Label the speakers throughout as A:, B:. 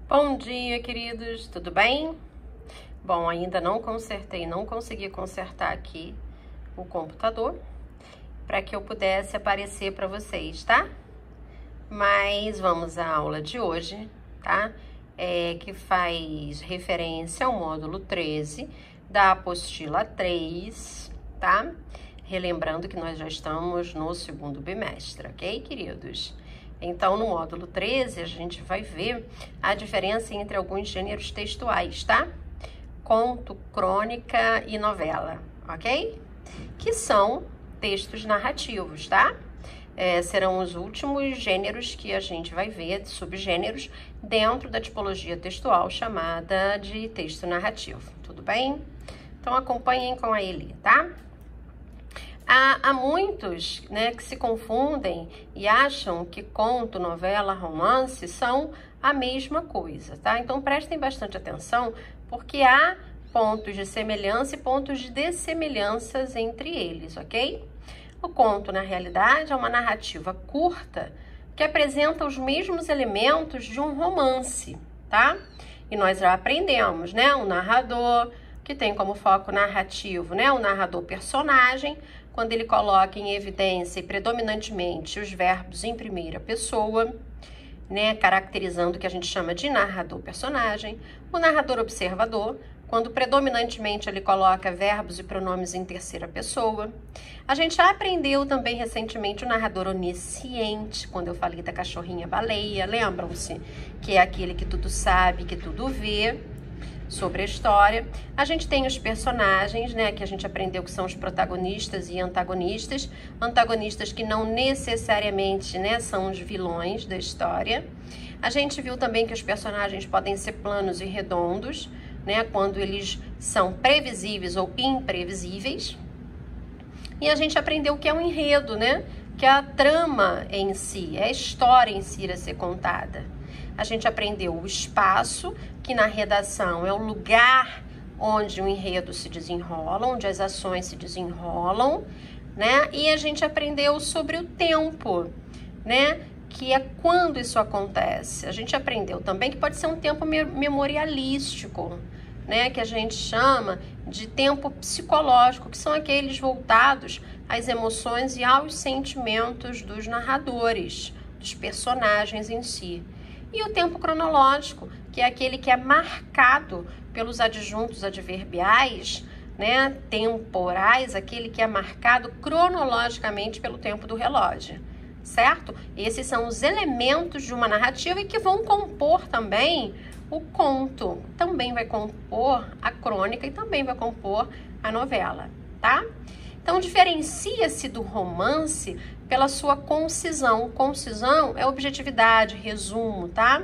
A: Bom dia, queridos, tudo bem? Bom, ainda não consegui consertar aqui o computador para que eu pudesse aparecer para vocês, tá? Mas vamos à aula de hoje, tá? Que faz referência ao módulo 13 da apostila 3, tá? Relembrando que nós já estamos no segundo bimestre, ok, queridos? Então, no módulo 13, a gente vai ver a diferença entre alguns gêneros textuais, tá? Conto, crônica e novela, ok? Que são textos narrativos, tá? Serão os últimos gêneros que a gente vai ver, subgêneros, dentro da tipologia textual chamada de texto narrativo, tudo bem? Então, acompanhem com a Eli, tá? Há muitos, né, que se confundem e acham que conto, novela, romance são a mesma coisa, tá? Então, prestem bastante atenção, porque há pontos de semelhança e pontos de dessemelhanças entre eles, ok? O conto, na realidade, é uma narrativa curta que apresenta os mesmos elementos de um romance, tá? E nós já aprendemos, né? O narrador, que tem como foco narrativo, né? O narrador personagem, quando ele coloca em evidência e predominantemente os verbos em primeira pessoa, né, caracterizando o que a gente chama de narrador-personagem. O narrador observador, quando predominantemente ele coloca verbos e pronomes em terceira pessoa. A gente já aprendeu também recentemente o narrador onisciente, quando eu falei da cachorrinha baleia, lembram-se? Que é aquele que tudo sabe, que tudo vê sobre a história. A gente tem os personagens, né, que a gente aprendeu que são os protagonistas e antagonistas. Antagonistas que não necessariamente, né, são os vilões da história. A gente viu também que os personagens podem ser planos e redondos, né, quando eles são previsíveis ou imprevisíveis. E a gente aprendeu o que é um enredo, né, que é a trama em si, é a história em si a ser contada. A gente aprendeu o espaço, que na redação é o lugar onde o enredo se desenrola, onde as ações se desenrolam, né? E a gente aprendeu sobre o tempo, né? Que é quando isso acontece. A gente aprendeu também que pode ser um tempo memorialístico, né? Que a gente chama de tempo psicológico, que são aqueles voltados às emoções e aos sentimentos dos narradores, dos personagens em si. E o tempo cronológico, que é aquele que é marcado pelos adjuntos adverbiais, né, temporais, aquele que é marcado cronologicamente pelo tempo do relógio, certo? Esses são os elementos de uma narrativa e que vão compor também o conto, também vai compor a crônica e também vai compor a novela, tá? Então, diferencia-se do romance pela sua concisão. Concisão é objetividade, resumo, tá?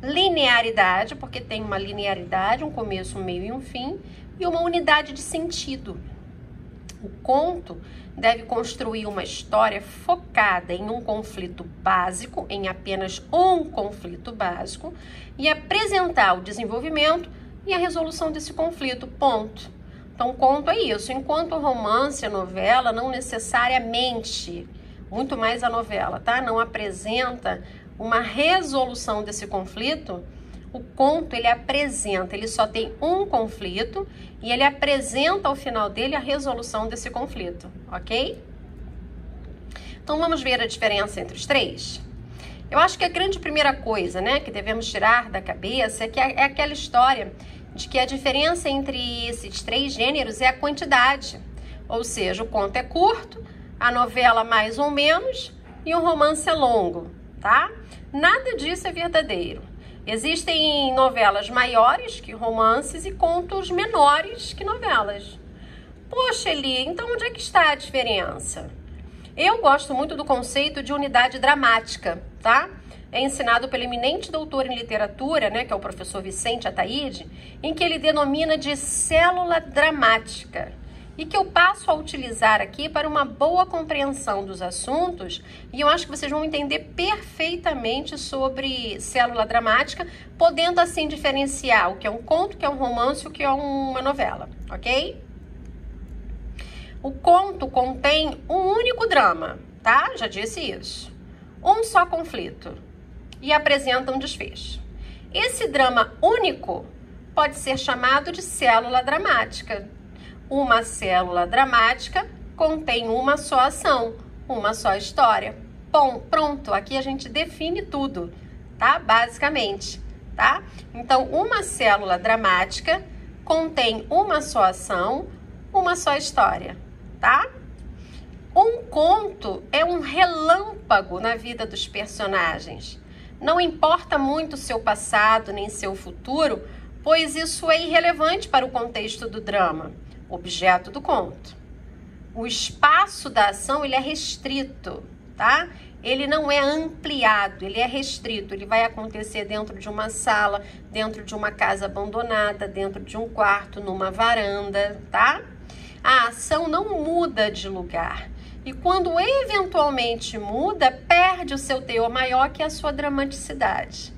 A: Linearidade, porque tem uma linearidade, um começo, um meio e um fim, e uma unidade de sentido. O conto deve construir uma história focada em um conflito básico, em apenas um conflito básico, e apresentar o desenvolvimento e a resolução desse conflito, ponto. Então, o conto é isso. Enquanto o romance, a novela, não necessariamente, muito mais a novela, tá? Não apresenta uma resolução desse conflito, o conto, ele apresenta, ele só tem um conflito e ele apresenta ao final dele a resolução desse conflito, ok? Então, vamos ver a diferença entre os três? Eu acho que a grande primeira coisa, né, que devemos tirar da cabeça é que é aquela história de que a diferença entre esses três gêneros é a quantidade. Ou seja, o conto é curto, a novela mais ou menos e o romance é longo, tá? Nada disso é verdadeiro. Existem novelas maiores que romances e contos menores que novelas. Poxa, Eli, então onde é que está a diferença? Eu gosto muito do conceito de unidade dramática, tá? É ensinado pelo eminente doutor em literatura, né, que é o professor Vicente Ataíde, em que ele denomina de célula dramática, e que eu passo a utilizar aqui para uma boa compreensão dos assuntos, e eu acho que vocês vão entender perfeitamente sobre célula dramática, podendo assim diferenciar o que é um conto, o que é um romance e o que é uma novela, ok? O conto contém um único drama, tá? Já disse isso. Um só conflito. E apresenta um desfecho. Esse drama único pode ser chamado de célula dramática. Uma célula dramática contém uma só ação, uma só história. Bom, pronto, aqui a gente define tudo, tá? Basicamente, tá? Então, uma célula dramática contém uma só ação, uma só história, tá? Um conto é um relâmpago na vida dos personagens. Não importa muito seu passado nem seu futuro, pois isso é irrelevante para o contexto do drama, objeto do conto. O espaço da ação ele é restrito, tá? Ele não é ampliado, ele é restrito. Ele vai acontecer dentro de uma sala, dentro de uma casa abandonada, dentro de um quarto, numa varanda, tá? A ação não muda de lugar. E quando eventualmente muda, perde o seu teor maior, que é a sua dramaticidade.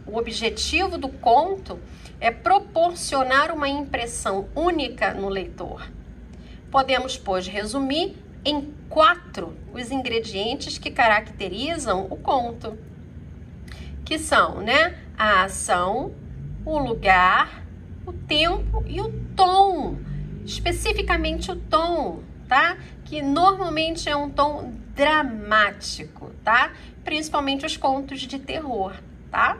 A: O objetivo do conto é proporcionar uma impressão única no leitor. Podemos, pois, resumir em 4 os ingredientes que caracterizam o conto, que são, né, a ação, o lugar, o tempo e o tom, especificamente o tom, tá? Que normalmente é um tom dramático, tá? Principalmente os contos de terror, tá?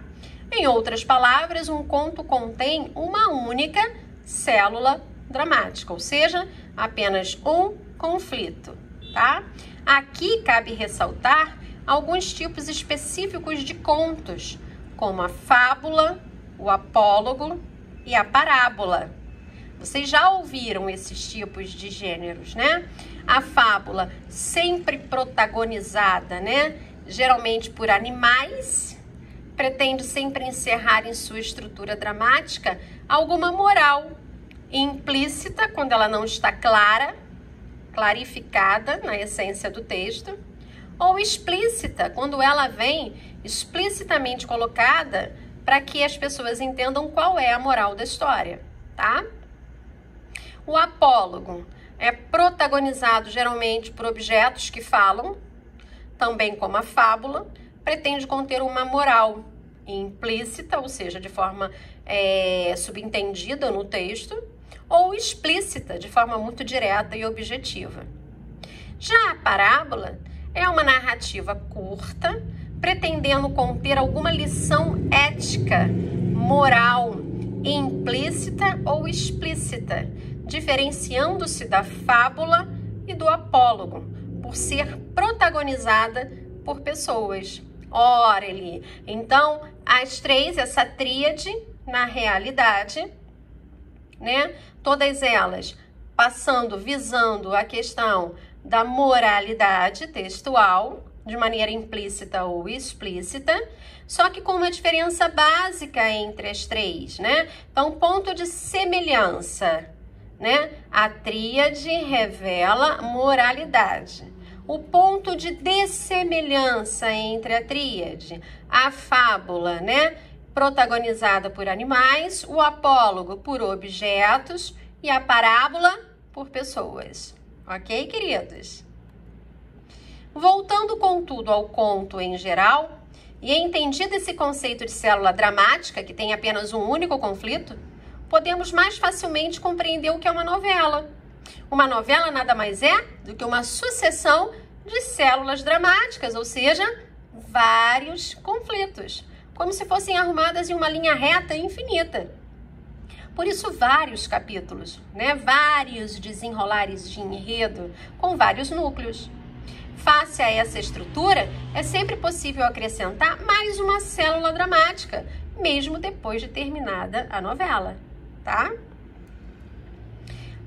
A: Em outras palavras, um conto contém uma única célula dramática, ou seja, apenas um conflito, tá? Aqui cabe ressaltar alguns tipos específicos de contos, como a fábula, o apólogo e a parábola. Vocês já ouviram esses tipos de gêneros, né? A fábula sempre protagonizada, né? Geralmente por animais, pretende sempre encerrar em sua estrutura dramática alguma moral implícita quando ela não está clarificada na essência do texto, ou explícita quando ela vem explicitamente colocada para que as pessoas entendam qual é a moral da história, tá? O apólogo é protagonizado geralmente por objetos que falam, também como a fábula, pretende conter uma moral implícita, ou seja, de forma subentendida no texto, ou explícita, de forma muito direta e objetiva. Já a parábola é uma narrativa curta, pretendendo conter alguma lição ética, moral, implícita ou explícita, diferenciando-se da fábula e do apólogo, por ser protagonizada por pessoas. Ora, Eli, então, as 3, essa tríade, na realidade, né, todas elas visando a questão da moralidade textual, de maneira implícita ou explícita, só que com uma diferença básica entre as 3, né? Então, ponto de semelhança, né? A tríade revela moralidade. O ponto de dessemelhança entre a tríade, a fábula, né? Protagonizada por animais, o apólogo por objetos e a parábola por pessoas. Ok, queridos? Voltando, contudo, ao conto em geral, e entendido esse conceito de célula dramática, que tem apenas um único conflito, podemos mais facilmente compreender o que é uma novela. Uma novela nada mais é do que uma sucessão de células dramáticas, ou seja, vários conflitos, como se fossem arrumadas em uma linha reta infinita. Por isso, vários capítulos, né? Vários desenrolares de enredo com vários núcleos. Face a essa estrutura, é sempre possível acrescentar mais uma célula dramática, mesmo depois de terminada a novela, tá?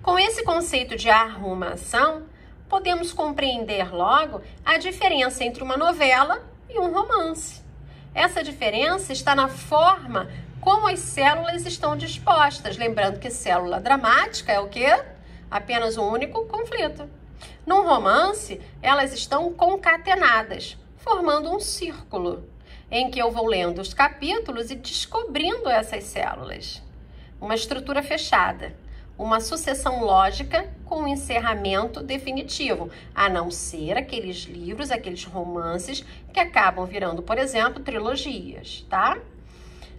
A: Com esse conceito de arrumação, podemos compreender logo a diferença entre uma novela e um romance. Essa diferença está na forma como as células estão dispostas. Lembrando que célula dramática é o quê? Apenas um único conflito. Num romance, elas estão concatenadas, formando um círculo, em que eu vou lendo os capítulos e descobrindo essas células. Uma estrutura fechada, uma sucessão lógica com um encerramento definitivo, a não ser aqueles livros, aqueles romances que acabam virando, por exemplo, trilogias, tá?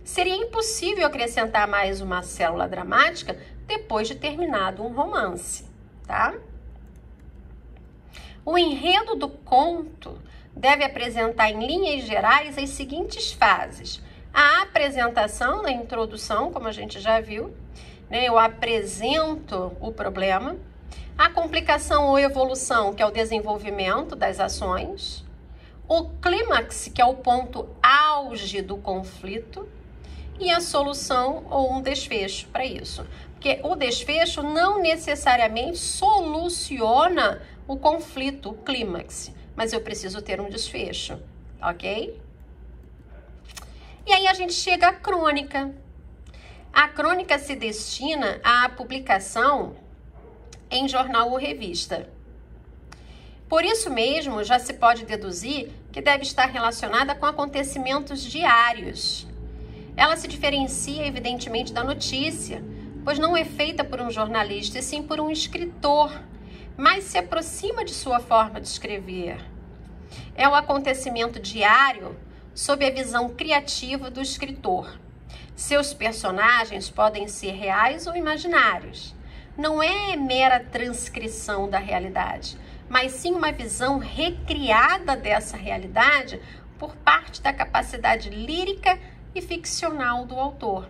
A: seria impossível acrescentar mais uma célula dramática depois de terminado um romance, tá? O enredo do conto deve apresentar em linhas gerais as seguintes fases: a apresentação, a introdução, como a gente já viu, né? Eu apresento o problema. A complicação ou evolução, que é o desenvolvimento das ações. O clímax, que é o ponto auge do conflito. E a solução ou um desfecho para isso. Porque o desfecho não necessariamente soluciona o conflito, o clímax. Mas eu preciso ter um desfecho, ok? E aí a gente chega à crônica. A crônica se destina à publicação em jornal ou revista. Por isso mesmo, já se pode deduzir que deve estar relacionada com acontecimentos diários. Ela se diferencia, evidentemente, da notícia, pois não é feita por um jornalista, e sim por um escritor, mas se aproxima de sua forma de escrever. É um acontecimento diário sob a visão criativa do escritor. Seus personagens podem ser reais ou imaginários. Não é mera transcrição da realidade, mas sim uma visão recriada dessa realidade por parte da capacidade lírica e ficcional do autor.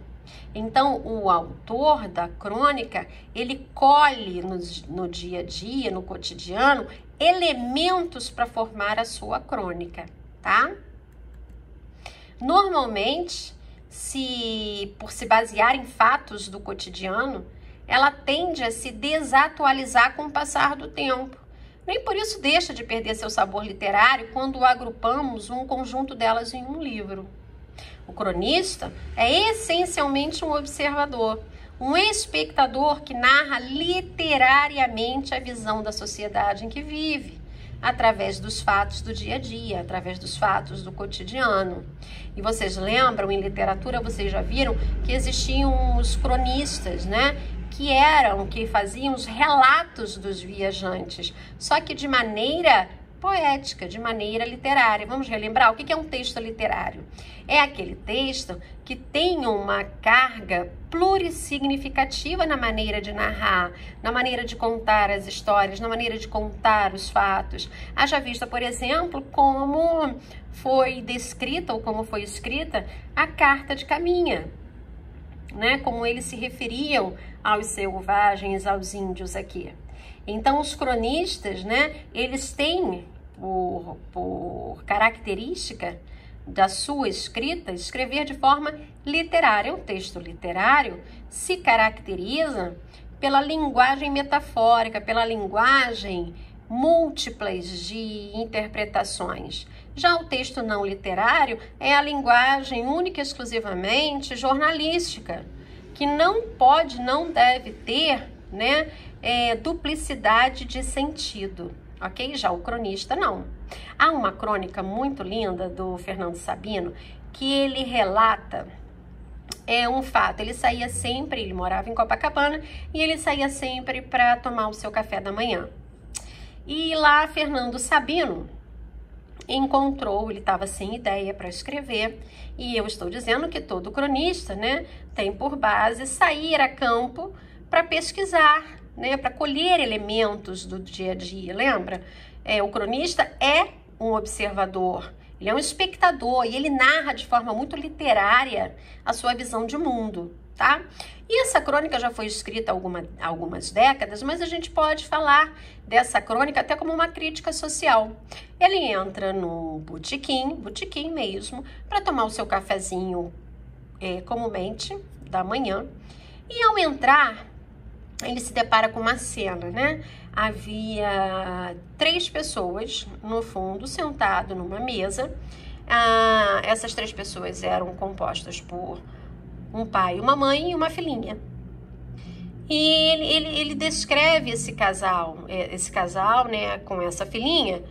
A: Então, o autor da crônica, ele colhe no dia a dia, no cotidiano, elementos para formar a sua crônica, tá? Normalmente, por se basear em fatos do cotidiano, ela tende a se desatualizar com o passar do tempo. Nem por isso deixa de perder seu sabor literário quando agrupamos um conjunto delas em um livro. O cronista é essencialmente um observador, um espectador que narra literariamente a visão da sociedade em que vive, através dos fatos do dia a dia, através dos fatos do cotidiano. E vocês lembram, em literatura, vocês já viram que existiam os cronistas, né? Que faziam os relatos dos viajantes, só que de maneira poética, de maneira literária. Vamos relembrar o que é um texto literário? É aquele texto que tem uma carga plurissignificativa na maneira de narrar, na maneira de contar as histórias, na maneira de contar os fatos. Haja vista, por exemplo, como foi descrita ou como foi escrita a Carta de Caminha, né? Como eles se referiam aos selvagens, aos índios aqui. Então, os cronistas, né, eles têm por característica da sua escrita, escrever de forma literária. O texto literário se caracteriza pela linguagem metafórica, pela linguagem múltiplas de interpretações. Já o texto não literário é a linguagem única e exclusivamente jornalística, que não deve ter, né, duplicidade de sentido, ok? Já o cronista não. Há uma crônica muito linda do Fernando Sabino que ele relata um fato. Ele morava em Copacabana e ele saía sempre para tomar o seu café da manhã. E lá Fernando Sabino ele estava sem ideia para escrever, e eu estou dizendo que todo cronista, né, tem por base sair a campo para pesquisar, né, para colher elementos do dia a dia, lembra? O cronista é um observador, ele é um espectador e ele narra de forma muito literária a sua visão de mundo, tá? E essa crônica já foi escrita há algumas décadas, mas a gente pode falar dessa crônica até como uma crítica social. Ele entra no botequim mesmo, para tomar o seu cafezinho comumente da manhã, e ao entrar, ele se depara com uma cena, né? Havia 3 pessoas no fundo, sentado numa mesa. Essas 3 pessoas eram compostas por um pai, uma mãe e uma filhinha. E ele descreve esse casal, né, com essa filhinha,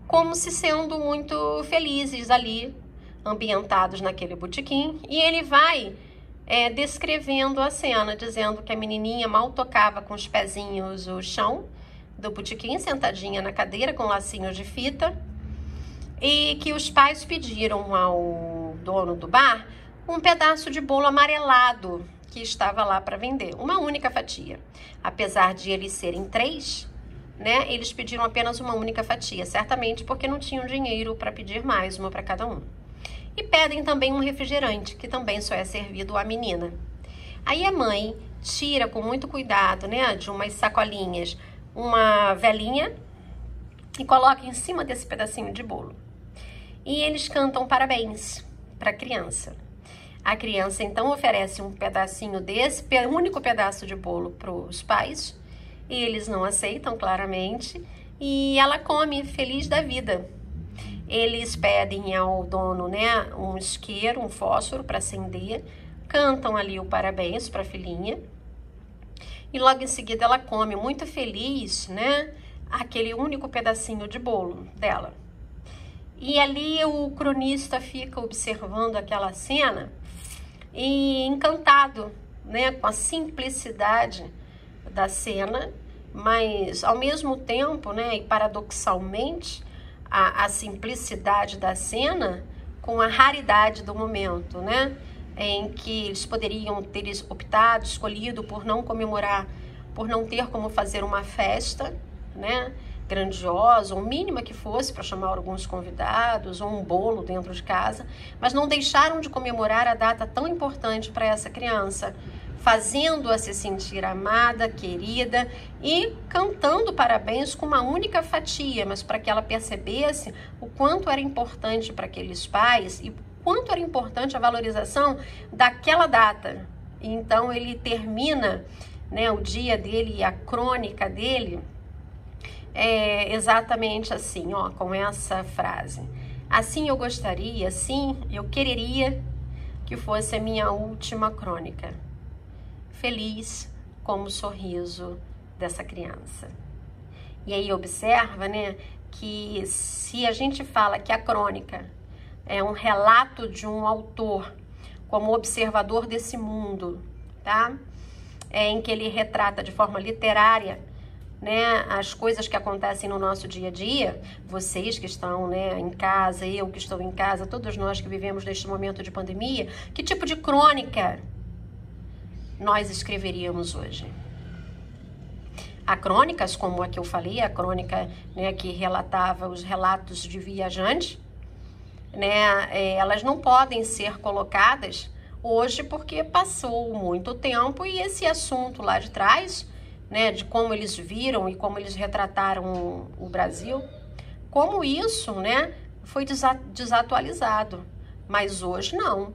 A: como se sendo muito felizes ali, ambientados naquele botequim. E ele vai descrevendo a cena, dizendo que a menininha mal tocava com os pezinhos o chão do botequim, sentadinha na cadeira com lacinhos de fita, e que os pais pediram ao dono do bar um pedaço de bolo amarelado que estava lá para vender, uma única fatia. Apesar de eles serem 3, né, eles pediram apenas uma única fatia, certamente porque não tinham dinheiro para pedir mais, uma para cada um. E pedem também um refrigerante, que também só é servido à menina. Aí a mãe tira com muito cuidado, né, de umas sacolinhas, uma velinha e coloca em cima desse pedacinho de bolo. E eles cantam parabéns para a criança. A criança então oferece um pedacinho desse, único pedaço de bolo para os pais, e eles não aceitam claramente, e ela come feliz da vida. Eles pedem ao dono, né, um isqueiro, um fósforo para acender, cantam ali o parabéns para a filhinha, e logo em seguida ela come muito feliz, né, aquele único pedacinho de bolo dela. E ali o cronista fica observando aquela cena e encantado, né, com a simplicidade da cena, mas ao mesmo tempo, né, e paradoxalmente, a simplicidade da cena com a raridade do momento, né, em que eles poderiam ter optado, escolhido por não comemorar, por não ter como fazer uma festa, né, grandiosa, ou mínima que fosse, para chamar alguns convidados, ou um bolo dentro de casa, mas não deixaram de comemorar a data tão importante para essa criança, fazendo-a se sentir amada, querida e cantando parabéns com uma única fatia, mas para que ela percebesse o quanto era importante para aqueles pais e o quanto era importante a valorização daquela data. E então ele termina, né, o dia dele e a crônica dele exatamente assim, ó, com essa frase: assim eu gostaria, assim eu quereria que fosse a minha última crônica, feliz como o sorriso dessa criança. E aí observa, né, que se a gente fala que a crônica é um relato de um autor como observador desse mundo, tá? Em que ele retrata de forma literária, né, as coisas que acontecem no nosso dia a dia, vocês que estão, né, em casa, eu que estou em casa, todos nós que vivemos neste momento de pandemia, que tipo de crônica nós escreveríamos hoje? Há crônicas, como a que eu falei, a crônica, né, que relatava os relatos de viajantes, né, elas não podem ser colocadas hoje porque passou muito tempo e esse assunto lá de trás, né, de como eles viram e como eles retrataram o Brasil, como isso, né, foi desatualizado, mas hoje não.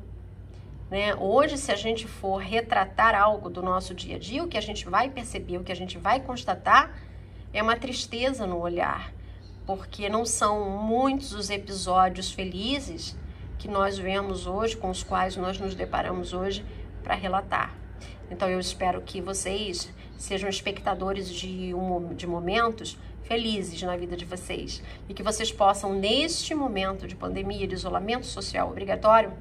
A: Né? Hoje, se a gente for retratar algo do nosso dia a dia, o que a gente vai perceber, o que a gente vai constatar é uma tristeza no olhar, porque não são muitos os episódios felizes que nós vemos hoje, com os quais nós nos deparamos hoje para relatar. Então eu espero que vocês sejam espectadores de momentos felizes na vida de vocês e que vocês possam, neste momento de pandemia, de isolamento social obrigatório,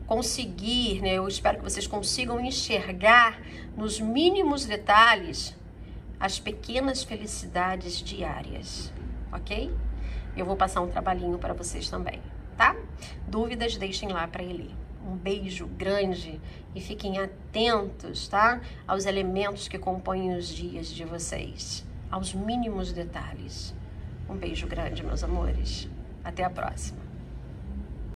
A: conseguir, né, eu espero que vocês consigam enxergar nos mínimos detalhes as pequenas felicidades diárias, ok? Eu vou passar um trabalhinho para vocês também, tá? Dúvidas, deixem lá para ele. Um beijo grande e fiquem atentos, tá? Aos elementos que compõem os dias de vocês, aos mínimos detalhes. Um beijo grande, meus amores. Até a próxima.